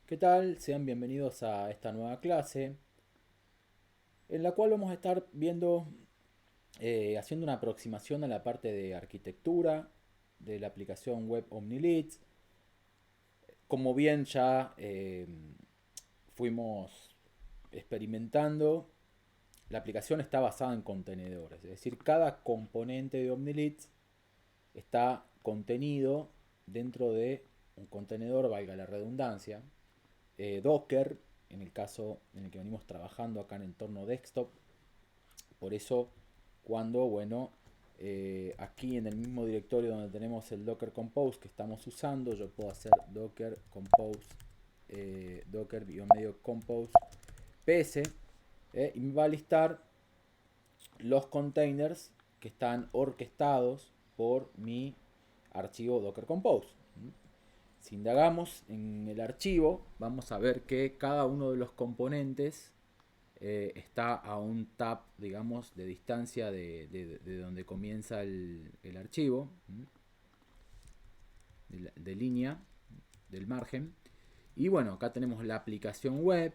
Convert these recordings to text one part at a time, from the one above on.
¿Qué tal? Sean bienvenidos a esta nueva clase en la cual vamos a estar viendo, haciendo una aproximación a la parte de arquitectura de la aplicación web OmniLeads. Como bien ya fuimos experimentando, la aplicación está basada en contenedores, es decir, cada componente de OmniLeads está contenido dentro de un contenedor, valga la redundancia, Docker, en el caso en el que venimos trabajando acá en el entorno desktop. Por eso, cuando, bueno, aquí en el mismo directorio donde tenemos el Docker Compose que estamos usando, yo puedo hacer Docker Compose, Docker-medio Compose PS, y me va a listar los containers que están orquestados por mi archivo Docker Compose. Si indagamos en el archivo, vamos a ver que cada uno de los componentes está a un tap, digamos, de distancia de donde comienza el archivo, de línea, del margen. Y bueno, acá tenemos la aplicación web,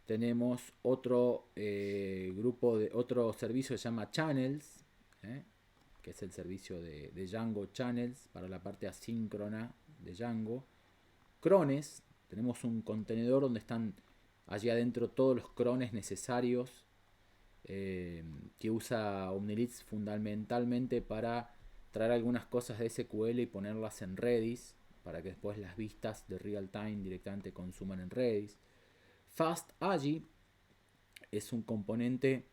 tenemos otro grupo de otro servicio que se llama Channels, que es el servicio de Django Channels para la parte asíncrona de Django. Crones, tenemos un contenedor donde están allí adentro todos los crones necesarios que usa Omnileads fundamentalmente para traer algunas cosas de SQL y ponerlas en Redis para que después las vistas de real time directamente consuman en Redis. FastAI es un componente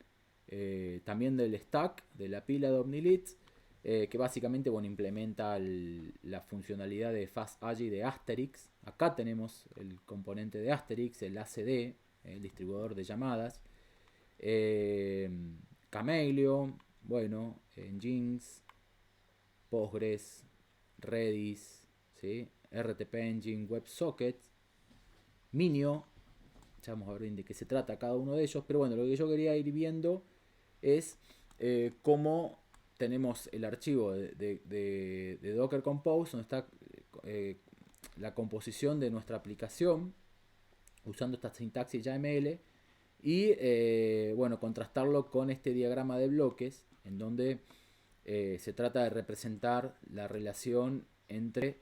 también del stack de la pila de Omnileads que básicamente bueno, implementa la funcionalidad de FastAI de Asterix. Acá tenemos el componente de Asterix, el ACD, el distribuidor de llamadas. Eh, Camelio, bueno, Nginx, Postgres, Redis, ¿sí? RTP Engine, WebSocket, Minio. Ya vamos a ver de qué se trata cada uno de ellos. Pero bueno, lo que yo quería ir viendo es cómo tenemos el archivo de Docker Compose, donde está la composición de nuestra aplicación usando esta sintaxis YAML y bueno, contrastarlo con este diagrama de bloques en donde se trata de representar la relación entre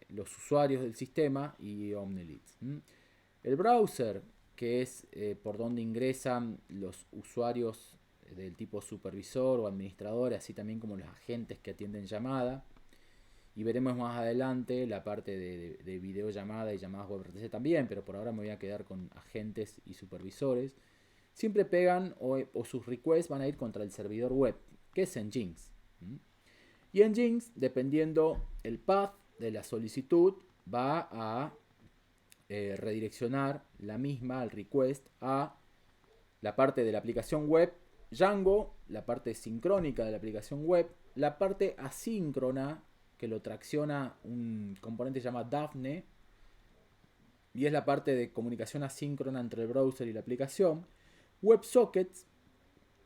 los usuarios del sistema y Omnileads. El browser, que es por donde ingresan los usuarios del tipo supervisor o administrador, así también como los agentes que atienden llamada. Y veremos más adelante la parte de videollamada y llamadas WebRTC también, pero por ahora me voy a quedar con agentes y supervisores. Siempre pegan o sus requests van a ir contra el servidor web, que es Nginx. Y Nginx, dependiendo el path de la solicitud, va a redireccionar la misma, el request, a la parte de la aplicación web Django, la parte sincrónica de la aplicación web, la parte asíncrona que lo tracciona un componente llamado Daphne y es la parte de comunicación asíncrona entre el browser y la aplicación. WebSockets,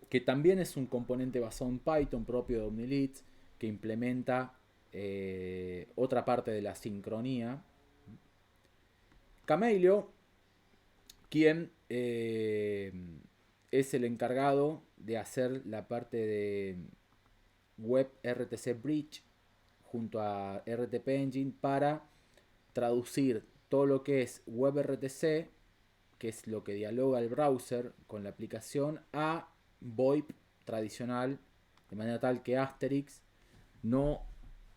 que también es un componente basado en Python propio de Omnileads, que implementa otra parte de la sincronía. Camelio, quien es el encargado de hacer la parte de Web RTC Bridge junto a RTP Engine para traducir todo lo que es WebRTC, que es lo que dialoga el browser con la aplicación, a VoIP tradicional, de manera tal que Asterix no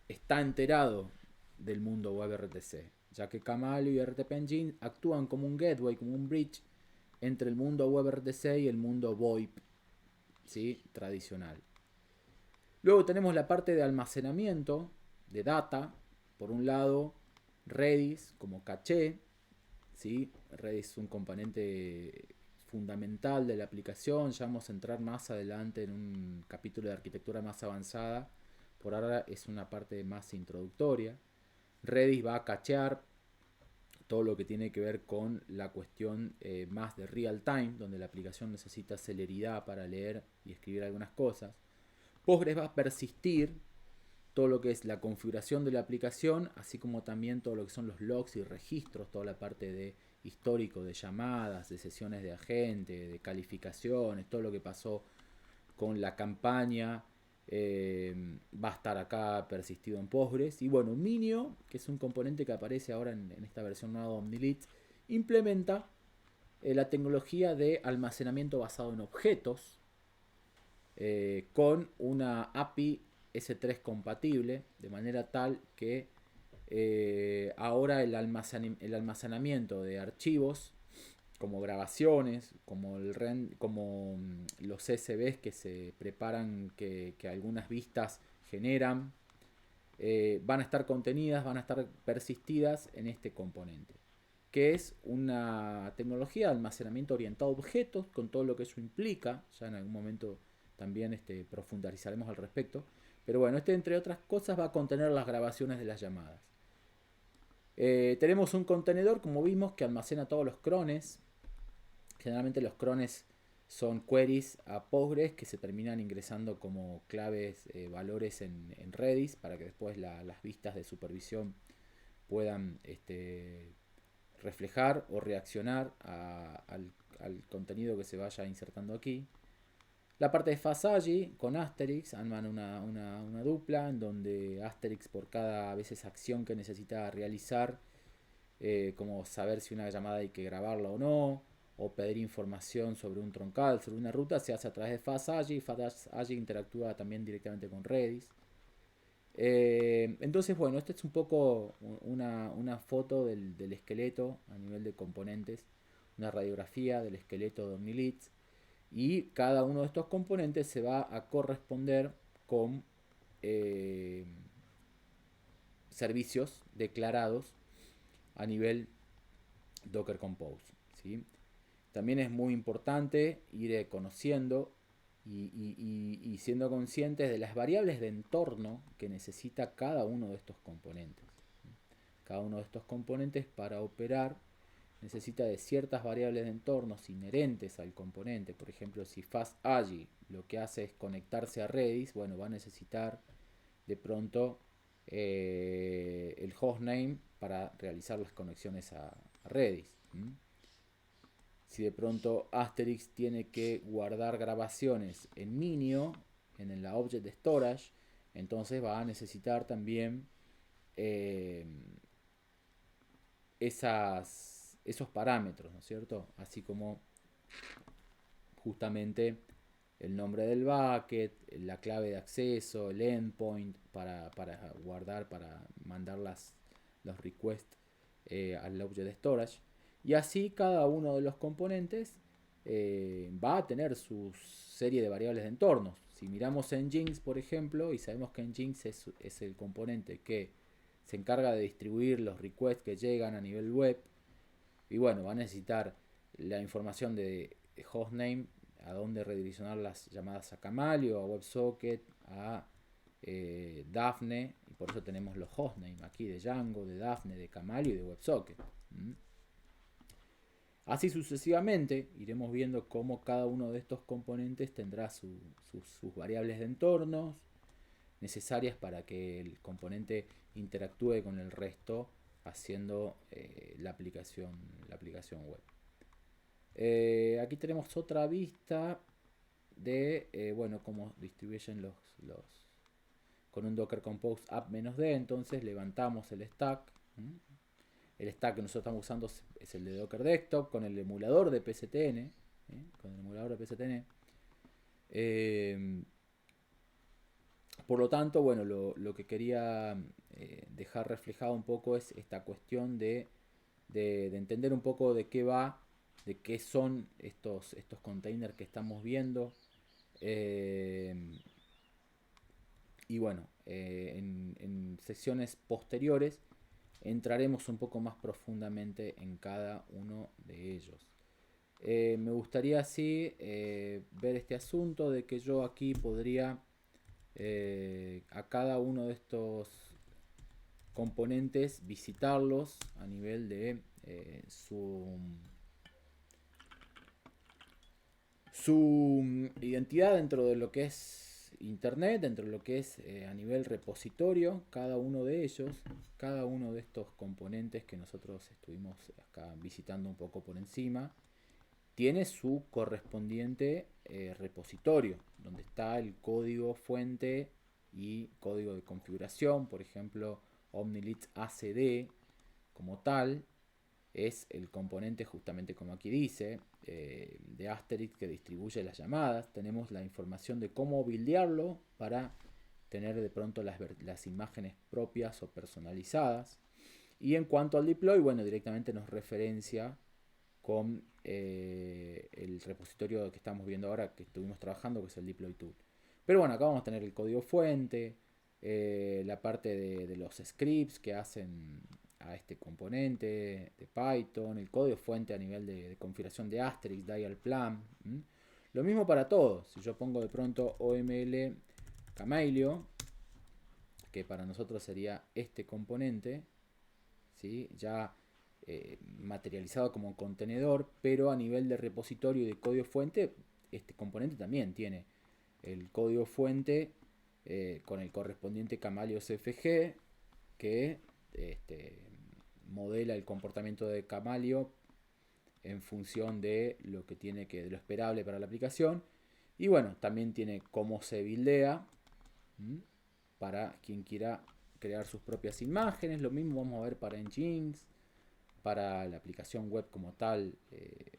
está enterado del mundo WebRTC, ya que Camalio y RTP Engine actúan como un gateway, como un bridge entre el mundo WebRTC y el mundo VoIP, ¿sí? Tradicional. Luego tenemos la parte de almacenamiento de data. Por un lado, Redis como caché, ¿sí? Redis es un componente fundamental de la aplicación. Ya vamos a entrar más adelante en un capítulo de arquitectura más avanzada. Por ahora es una parte más introductoria. Redis va a cachear todo lo que tiene que ver con la cuestión más de real time, donde la aplicación necesita celeridad para leer y escribir algunas cosas. Postgres va a persistir todo lo que es la configuración de la aplicación, así como también todo lo que son los logs y registros, toda la parte de histórico de llamadas, de sesiones de agente, de calificaciones, todo lo que pasó con la campaña, va a estar acá persistido en Postgres. Y bueno, Minio, que es un componente que aparece ahora en esta versión nueva de OmniLeads, implementa la tecnología de almacenamiento basado en objetos, con una API S3 compatible, de manera tal que ahora el almacenamiento de archivos como grabaciones, como los CSVs que se preparan, que algunas vistas generan, van a estar contenidas, van a estar persistidas en este componente, que es una tecnología de almacenamiento orientado a objetos, con todo lo que eso implica. Ya en algún momento también profundizaremos al respecto. Pero bueno, entre otras cosas va a contener las grabaciones de las llamadas. Tenemos un contenedor, como vimos, que almacena todos los crones. Generalmente los crones son queries a Postgres que se terminan ingresando como claves, valores en Redis, para que después las vistas de supervisión puedan reflejar o reaccionar al contenido que se vaya insertando aquí. La parte de FastAGI con Asterix arman una dupla en donde Asterix, por cada veces acción que necesita realizar, como saber si una llamada hay que grabarla o no, o pedir información sobre un troncal, sobre una ruta, se hace a través de FastAGI. FastAGI interactúa también directamente con Redis. Entonces, bueno, esta es un poco una foto del esqueleto a nivel de componentes, una radiografía del esqueleto de OmniLeads, y cada uno de estos componentes se va a corresponder con servicios declarados a nivel Docker Compose, ¿sí? También es muy importante ir conociendo y siendo conscientes de las variables de entorno que necesita cada uno de estos componentes. Cada uno de estos componentes, para operar, necesita de ciertas variables de entornos inherentes al componente. Por ejemplo, si FastAGI lo que hace es conectarse a Redis, bueno, va a necesitar de pronto el hostname para realizar las conexiones a Redis. Si de pronto Asterix tiene que guardar grabaciones en Minio, en la Object Storage, entonces va a necesitar también eh, esos parámetros, ¿no es cierto? Así como justamente el nombre del bucket, la clave de acceso, el endpoint para guardar, para mandar los requests al Object Storage. Y así cada uno de los componentes va a tener su serie de variables de entornos. Si miramos Nginx, por ejemplo, y sabemos que Nginx es el componente que se encarga de distribuir los requests que llegan a nivel web, y bueno, va a necesitar la información de hostname, a dónde redireccionar las llamadas a Camalio, a WebSocket, a Daphne, y por eso tenemos los hostname aquí de Django, de Daphne, de Camalio y de WebSocket. Así sucesivamente iremos viendo cómo cada uno de estos componentes tendrá sus variables de entornos necesarias para que el componente interactúe con el resto, haciendo la aplicación web. Aquí tenemos otra vista de bueno, cómo distribuyen los con un Docker Compose app-d. Entonces levantamos el stack. El stack que nosotros estamos usando es el de Docker Desktop con el emulador de PSTN. Con el emulador de PSTN. Por lo tanto, bueno, lo que quería dejar reflejado un poco es esta cuestión de entender un poco de qué va, de qué son estos containers que estamos viendo. Y bueno, en sesiones posteriores entraremos un poco más profundamente en cada uno de ellos. Me gustaría así ver este asunto de que yo aquí podría a cada uno de estos componentes visitarlos a nivel de su identidad dentro de lo que es internet, dentro de lo que es a nivel repositorio, cada uno de ellos, cada uno de estos componentes que nosotros estuvimos acá visitando un poco por encima, tiene su correspondiente repositorio, donde está el código fuente y código de configuración. Por ejemplo, Omnilits ACD como tal es el componente, justamente como aquí dice, de Asterisk que distribuye las llamadas. Tenemos la información de cómo buildearlo para tener de pronto las imágenes propias o personalizadas. Y en cuanto al deploy, bueno, directamente nos referencia con el repositorio que estamos viendo ahora, que estuvimos trabajando, que es el deploy tool. Pero bueno, acá vamos a tener el código fuente, la parte de los scripts que hacen a este componente de Python, el código fuente a nivel de configuración de Asterisk, Dialplan. Lo mismo para todos. Si yo pongo de pronto OML Camelio, que para nosotros sería este componente, ¿sí? Ya materializado como contenedor, pero a nivel de repositorio y de código fuente, este componente también tiene el código fuente con el correspondiente Camalio CFG que modela el comportamiento de Camalio en función de lo que tiene que, de lo esperable para la aplicación. Y bueno, también tiene cómo se buildea para quien quiera crear sus propias imágenes. Lo mismo vamos a ver para Nginx, para la aplicación web como tal,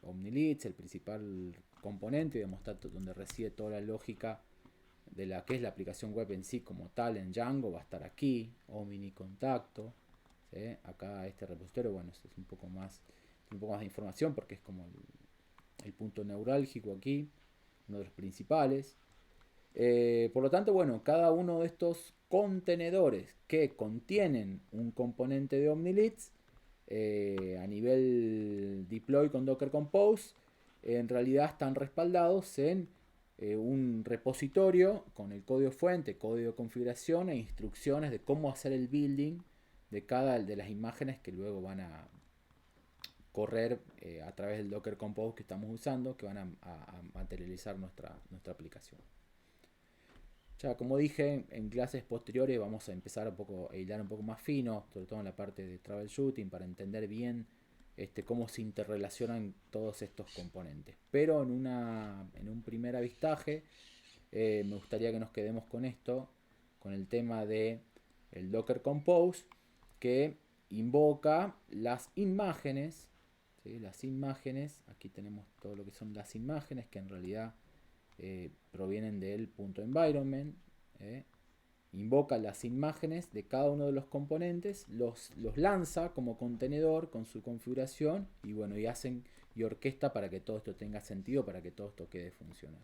Omnilits, el principal componente, digamos, donde reside toda la lógica de la que es la aplicación web en sí como tal, en Django, va a estar aquí, Omni Contacto. ¿Sí? Acá este repositorio, bueno, es un poco más de información porque es como el punto neurálgico aquí, uno de los principales. Por lo tanto, bueno, cada uno de estos contenedores que contienen un componente de Omnilits a nivel deploy con Docker Compose, en realidad están respaldados en un repositorio con el código fuente, código de configuración e instrucciones de cómo hacer el building de cada de las imágenes que luego van a correr a través del Docker Compose que estamos usando, que van a materializar nuestra aplicación. Ya como dije, en clases posteriores vamos a empezar a hilar un poco más fino, sobre todo en la parte de troubleshooting, para entender bien cómo se interrelacionan todos estos componentes. Pero en un primer avistaje me gustaría que nos quedemos con esto, con el tema de el Docker Compose, que invoca las imágenes, ¿sí? Las imágenes, aquí tenemos todo lo que son las imágenes, que en realidad provienen del punto environment, invoca las imágenes de cada uno de los componentes, los lanza como contenedor con su configuración y bueno, y orquesta para que todo esto tenga sentido, para que todo esto quede funcional.